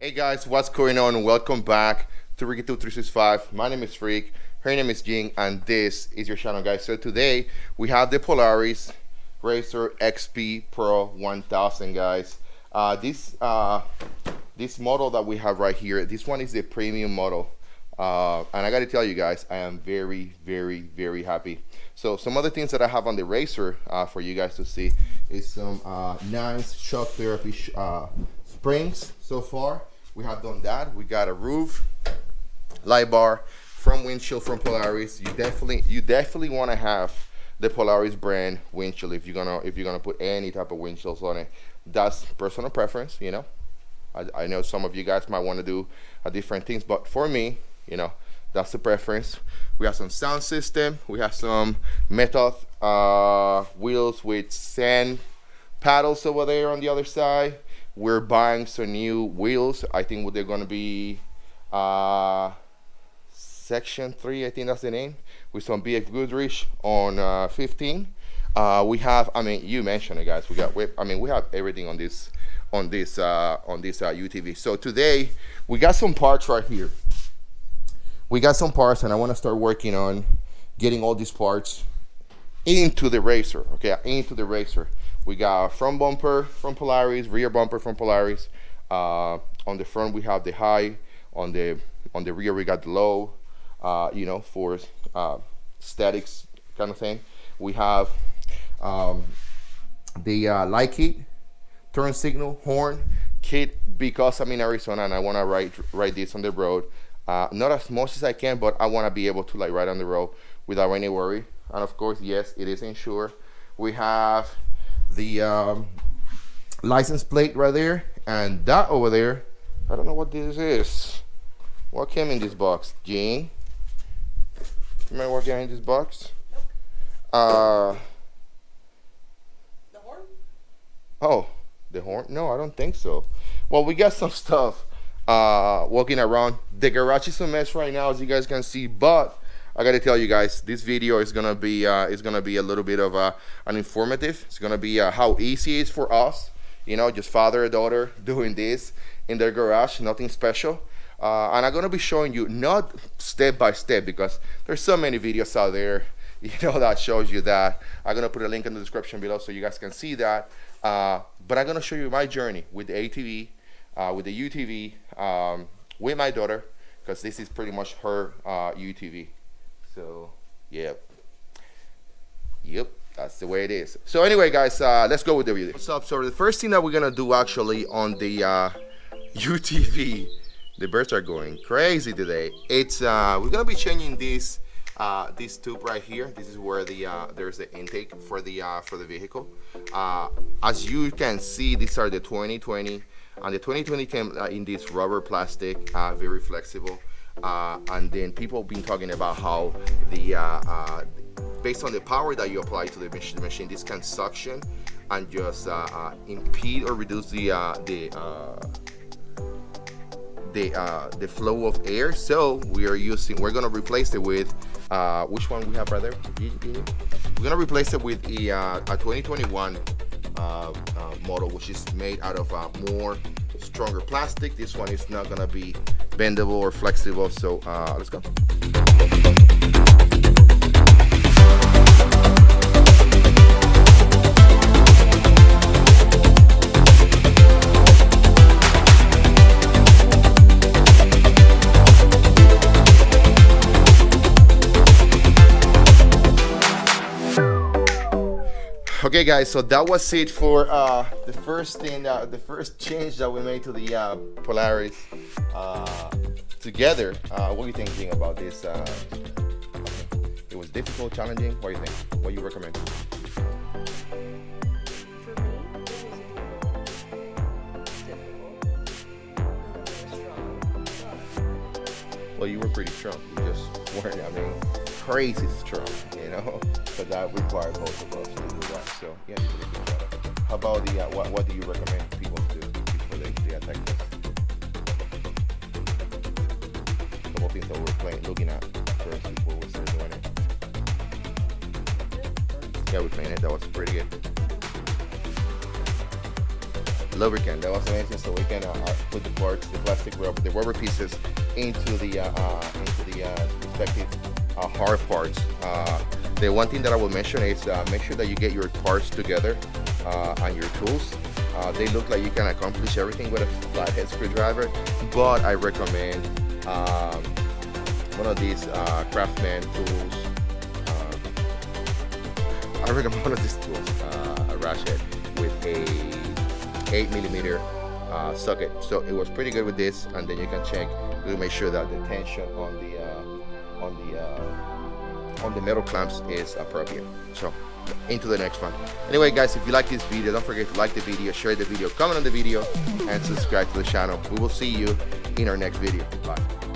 Hey guys, what's going on? Welcome back to Ricky2365. My name is Freak, her name is Jing, and this is your channel, guys. So today we have the Polaris RZR XP Pro 1000, guys. This model that we have right here, this one is the premium model. And I gotta tell you guys, I am very, very, very happy. So some of the things that I have on the RZR for you guys to see is some nice shock therapy springs. So far we have done that. We got a roof, light bar, front windshield from Polaris. You definitely want to have the Polaris brand windshield if you're gonna put any type of windshields on it. That's personal preference, you know. I know some of you guys might want to do different things, but for me, you know, that's the preference. We have some sound system. We have some metal wheels with sand paddles over there on the other side. We're buying some new wheels. I think they're going to be Section 3, I think that's the name, with some BF Goodrich on 15. We have, I mean, you mentioned it, guys. We have everything on this UTV. So today we got some parts right here. We got some parts, and I want to start working on getting all these parts into the RZR. Okay, into the RZR. We got front bumper from Polaris, rear bumper from Polaris. On the front we have the high. On the rear we got the low. You know, for statics kind of thing. We have the light kit, turn signal, horn kit, because I'm in Arizona and I want to ride this on the road. Not as much as I can, but I want to be able to like ride on the road without any worry. And of course, yes, it is insured. We have the license plate right there, and that over there, I don't know what this is. What came in this box? Jean? Remember what came in this box? Nope. The horn? Oh, the horn? No, I don't think so. Well, we got some stuff walking around. The garage is a mess right now, as you guys can see, but I gotta tell you guys, this video is gonna be a little bit of an informative. It's gonna be how easy it is for us, you know, just father and daughter doing this in their garage, nothing special. And I'm gonna be showing you not step by step, because there's so many videos out there, you know, that shows you that. I'm gonna put a link in the description below so you guys can see that. But I'm gonna show you my journey with the ATV, with the UTV, with my daughter, because this is pretty much her UTV. So yep, that's the way it is. So anyway, guys, let's go with the video. What's up? So the first thing that we're gonna do actually on the UTV, the birds are going crazy today. It's we're gonna be changing this tube right here. This is where there's the intake for the vehicle. As you can see, these are the 2020, and the 2020 came in this rubber plastic, very flexible. And then people have been talking about how based on the power that you apply to the machine, this can suction and just impede or reduce the flow of air. So we're gonna replace it with which one we have, brother? We're gonna replace it with a 2021 model, which is made out of more stronger plastic. This one is not gonna be bendable or flexible. So let's go. Okay, guys, so that was it for the first change that we made to the Polaris together. What do you think about this? It was difficult, challenging. What do you think? What do you recommend? For me, it was difficult. Well, you were pretty strong. You just weren't, I mean, crazy strong, you know? So that required both of us to do that. So, yeah, you did a good job. How about the, what do you recommend people do before they attack this? A couple things that we're looking at first before we start doing it. Yeah, we cleaned it. That was pretty good. lubricant. That was amazing. So we can put the parts, the plastic rubber, the rubber pieces into the respective hard parts. The one thing that I will mention is make sure that you get your parts together and your tools. They look like you can accomplish everything with a flathead screwdriver, but I recommend one of these Craftsman tools. I recommend one of these tools, a ratchet with a 8mm socket. So it was pretty good with this, and then you can check to make sure that the tension on the metal clamps is appropriate. So into the next one. Anyway guys, if you like this video, don't forget to like the video, share the video, comment on the video, and subscribe to the channel. We will see you in our next video. Bye.